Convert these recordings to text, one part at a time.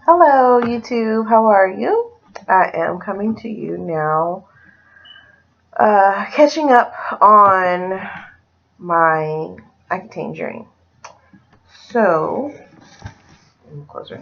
Hello, YouTube. How are you? I am coming to you now, catching up on my Accutane journey. So, closer.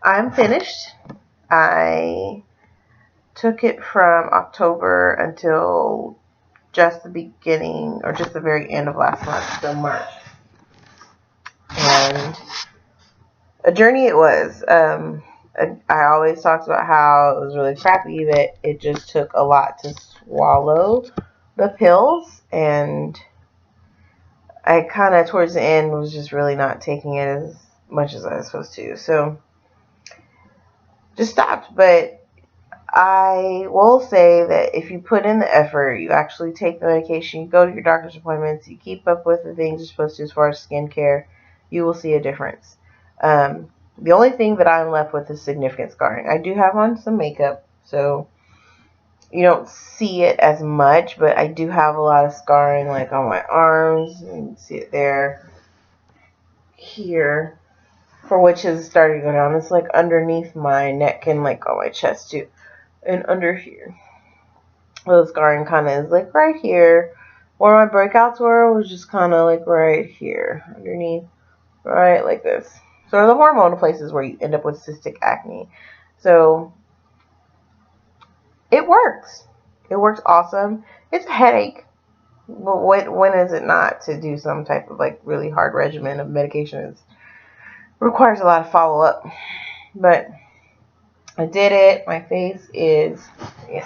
I'm finished. I took it from October until just the beginning, or just the very end of last month, so March. And a journey it was. I always talked about how it was really crappy, that it just took a lot to swallow the pills, and I kind of towards the end was just really not taking it as much as I was supposed to, so just stopped. But I will say that if you put in the effort, you actually take the medication, you go to your doctor's appointments, you keep up with the things you're supposed to as far as skincare, you will see a difference. The only thing that I'm left with is significant scarring. I do have on some makeup, so you don't see it as much, but I do have a lot of scarring, like on my arms. You can see it there, here, for which has started to go down. It's like underneath my neck and like on my chest too, and under here. The scarring kind of is like right here. Where my breakouts were was just kind of like right here, underneath, right like this. So the hormonal places where you end up with cystic acne. So it works. It works awesome. It's a headache. But when is it not to do some type of like really hard regimen of medication? It requires a lot of follow up. But I did it. My face is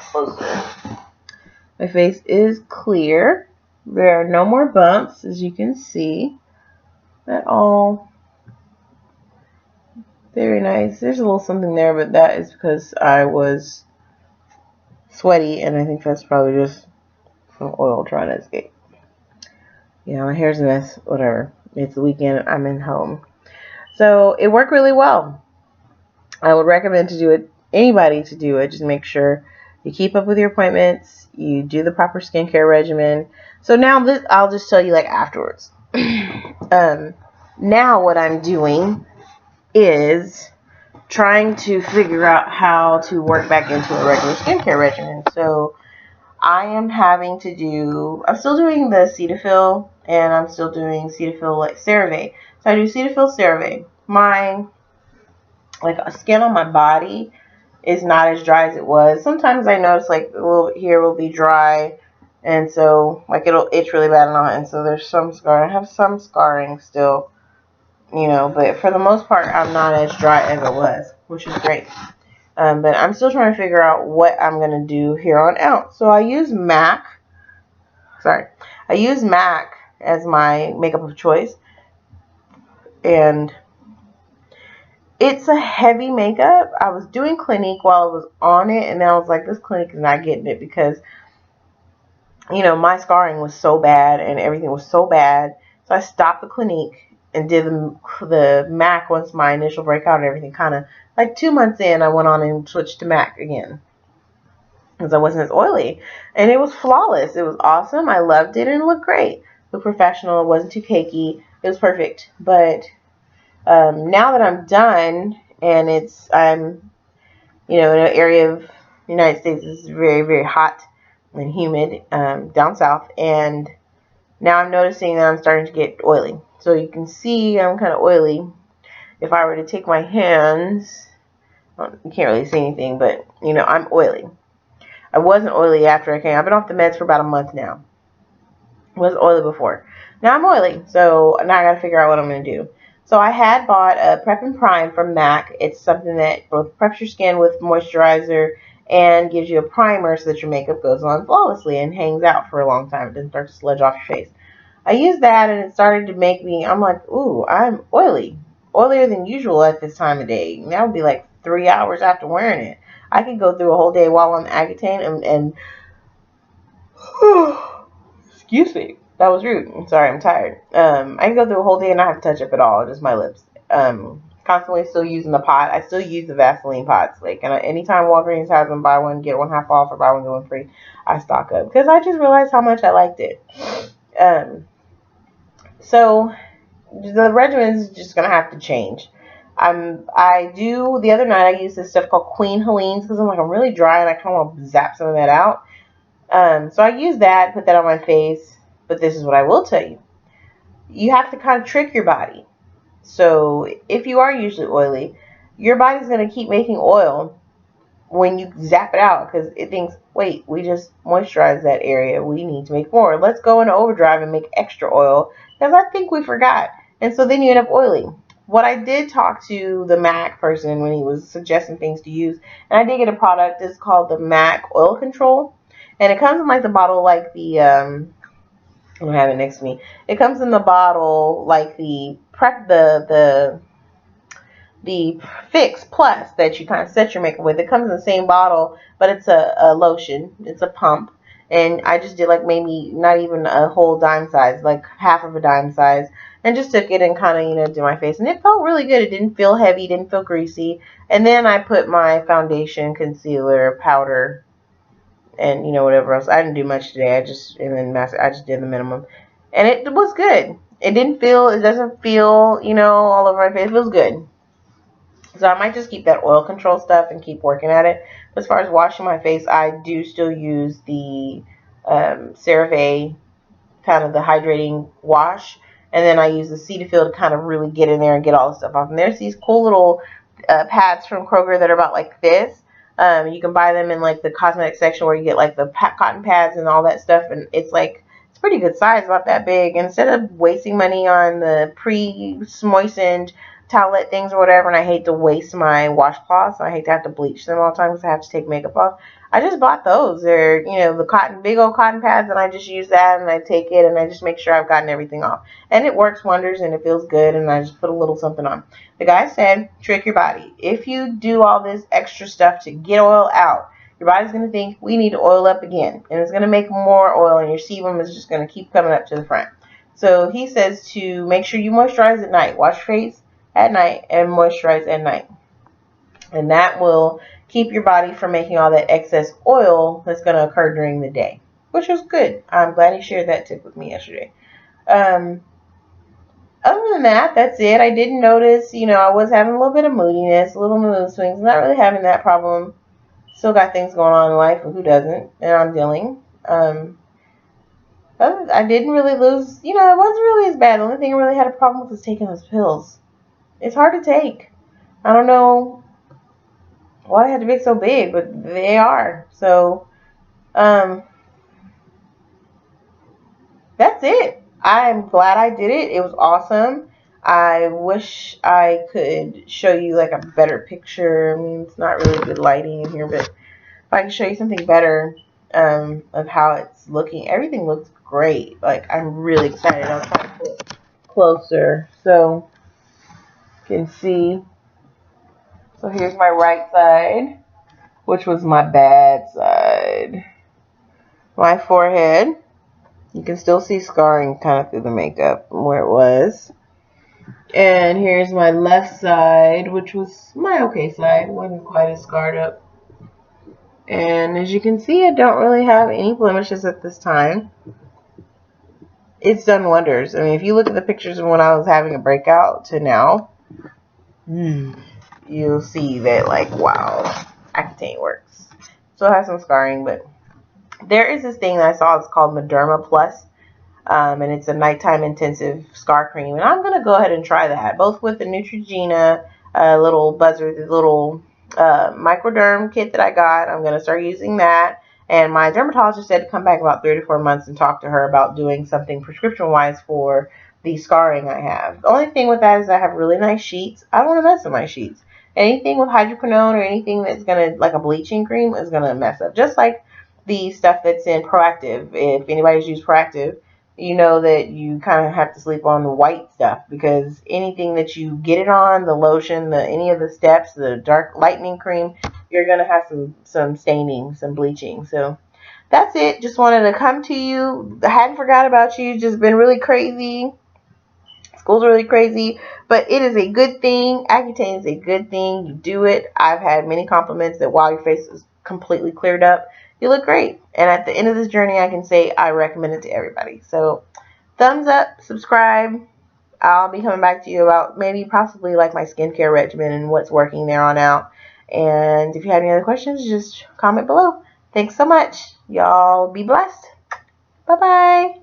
closer. My face is clear. There are no more bumps, as you can see, at all. Very nice. There's a little something there, but that is because I was sweaty, and I think that's probably just some oil trying to escape. Yeah, my hair's a mess. Whatever. It's the weekend. I'm in home. So it worked really well. I would recommend to do it. Anybody to do it. Just make sure you keep up with your appointments. You do the proper skincare regimen. So now this, I'll just tell you like afterwards. Now what I'm doing is trying to figure out how to work back into a regular skincare regimen. So I am having to do, I'm still doing the Cetaphil, and I'm still doing Cetaphil like CeraVe. So I do Cetaphil CeraVe. My like skin on my body is not as dry as it was. Sometimes I notice like a little bit here will be dry, and so like it'll itch really bad and so there's some scarring. I have some scarring still, but for the most part I'm not as dry as I was, which is great. But I'm still trying to figure out what I'm gonna do here on out. So I use MAC as my makeup of choice, and it's a heavy makeup. I was doing Clinique while I was on it, and then I was like, this Clinique is not getting it because, my scarring was so bad and everything was so bad. So I stopped the Clinique and did the MAC once my initial breakout and everything kind of, like 2 months in, I went on and switched to MAC again because I wasn't as oily. And it was flawless. It was awesome. I loved it and it looked great. It looked professional. It wasn't too cakey. It was perfect. But now that I'm done, and I'm, in an area of the United States is very, very hot and humid, down south, and now I'm noticing that I'm starting to get oily. So you can see I'm kind of oily. If I were to take my hands, well, you can't really see anything, but I'm oily. I wasn't oily after I came. I've been off the meds for about a month now. I wasn't oily before. Now I'm oily, so now I got to figure out what I'm going to do. So I had bought a Prep and Prime from MAC. It's something that both preps your skin with moisturizer and gives you a primer so that your makeup goes on flawlessly and hangs out for a long time. It doesn't start to sludge off your face. I used that, and it started to make me, I'm like, ooh, I'm oily. Oilier than usual at this time of day. That would be like 3 hours after wearing it. I could go through a whole day while I'm Accutane and excuse me. That was rude. I'm sorry, I'm tired. I can go through a whole day and not have to touch up at all, just my lips. Constantly still using the pot. I still use the Vaseline pots. Like, and anytime Walgreens has them, buy one, get one half off, or buy one, get one free, I stock up. Because I just realized how much I liked it. So, the regimen is just going to have to change. The other night I used this stuff called Queen Helene's because I'm like, I'm really dry and I kind of want to zap some of that out. So I use that, put that on my face. But this is what I will tell you. You have to kind of trick your body. So if you are usually oily, your body's going to keep making oil when you zap it out because it thinks, wait, we just moisturized that area. We need to make more. Let's go into overdrive and make extra oil because I think we forgot. And so then you end up oily. What I did talk to the MAC person when he was suggesting things to use, and I did get a product. It's called the MAC Oil Control, and it comes in like the bottle, like the I don't have it next to me. It comes in the bottle like the Fix Plus that you kind of set your makeup with. It comes in the same bottle, but it's a lotion. It's a pump. And I just did like maybe not even a whole dime size, like half of a dime size. And just took it and kind of, did my face. And it felt really good. It didn't feel heavy, didn't feel greasy. And then I put my foundation, concealer, powder, and, whatever else. I didn't do much today. I just did the minimum. And it was good. It doesn't feel, all over my face. It feels good. So I might just keep that oil control stuff and keep working at it. But as far as washing my face, I do still use the CeraVe, kind of the hydrating wash. And then I use the Cetaphil to kind of really get in there and get all the stuff off. And there's these cool little pads from Kroger that are about like this. You can buy them in like the cosmetic section where you get like the cotton pads and all that stuff. And it's pretty good size, about that big. And instead of wasting money on the pre-moistened towelette things or whatever, and I hate to waste my washcloths, I hate to have to bleach them all the time because I have to take makeup off. I just bought those. They're, the big old cotton pads, and I just use that, and I take it, and I just make sure I've gotten everything off. And it works wonders, and it feels good, and I just put a little something on. The guy said, trick your body. If you do all this extra stuff to get oil out, your body's going to think, we need to oil up again, and it's going to make more oil, and your sebum is just going to keep coming up to the front. So he says to make sure you moisturize at night. Wash your face at night and moisturize at night. And that will keep your body from making all that excess oil that's going to occur during the day, which was good. I'm glad he shared that tip with me yesterday. Other than that, that's it. I did notice, I was having a little bit of moodiness, a little mood swings. I'm not really having that problem. Still got things going on in life, and who doesn't? And I'm dealing. I didn't really lose, it wasn't really as bad. The only thing I really had a problem with was taking those pills. It's hard to take. I don't know why they had to be so big, but they are. So, that's it. I'm glad I did it. It was awesome. I wish I could show you like a better picture. I mean, it's not really good lighting in here, but if I can show you something better of how it's looking, everything looks great. Like, I'm really excited. I'll try to pull it closer so you can see. So here's my right side, which was my bad side. My forehead. You can still see scarring kind of through the makeup where it was. And here's my left side, which was my okay side. Wasn't quite as scarred up. And as you can see, I don't really have any blemishes at this time. It's done wonders. I mean, if you look at the pictures of when I was having a breakout to now, you'll see that, like, wow, Accutane works. Still have some scarring, but there is this thing that I saw. It's called Mederma Plus, and it's a nighttime intensive scar cream. And I'm going to go ahead and try that, both with the Neutrogena little buzzer, the little microderm kit that I got. I'm going to start using that. And my dermatologist said to come back about 3 to 4 months and talk to her about doing something prescription-wise for the scarring I have. The only thing with that is I have really nice sheets. I don't want to mess with my sheets. Anything with hydroquinone or anything that's going to, like a bleaching cream, is going to mess up. Just like the stuff that's in Proactive. If anybody's used Proactive, you know that you kind of have to sleep on the white stuff, because anything that you get it on, the lotion, any of the steps, the dark lightening cream, you're going to have some staining, some bleaching. So that's it. Just wanted to come to you. I hadn't forgot about you. Just been really crazy. School's really crazy, but it is a good thing. Accutane is a good thing. You do it. I've had many compliments that while your face is completely cleared up, you look great. And at the end of this journey, I can say I recommend it to everybody. So thumbs up, subscribe, I'll be coming back to you about maybe possibly like my skincare regimen and what's working there on out. And if you have any other questions, just comment below. Thanks so much. Y'all be blessed. Bye-bye.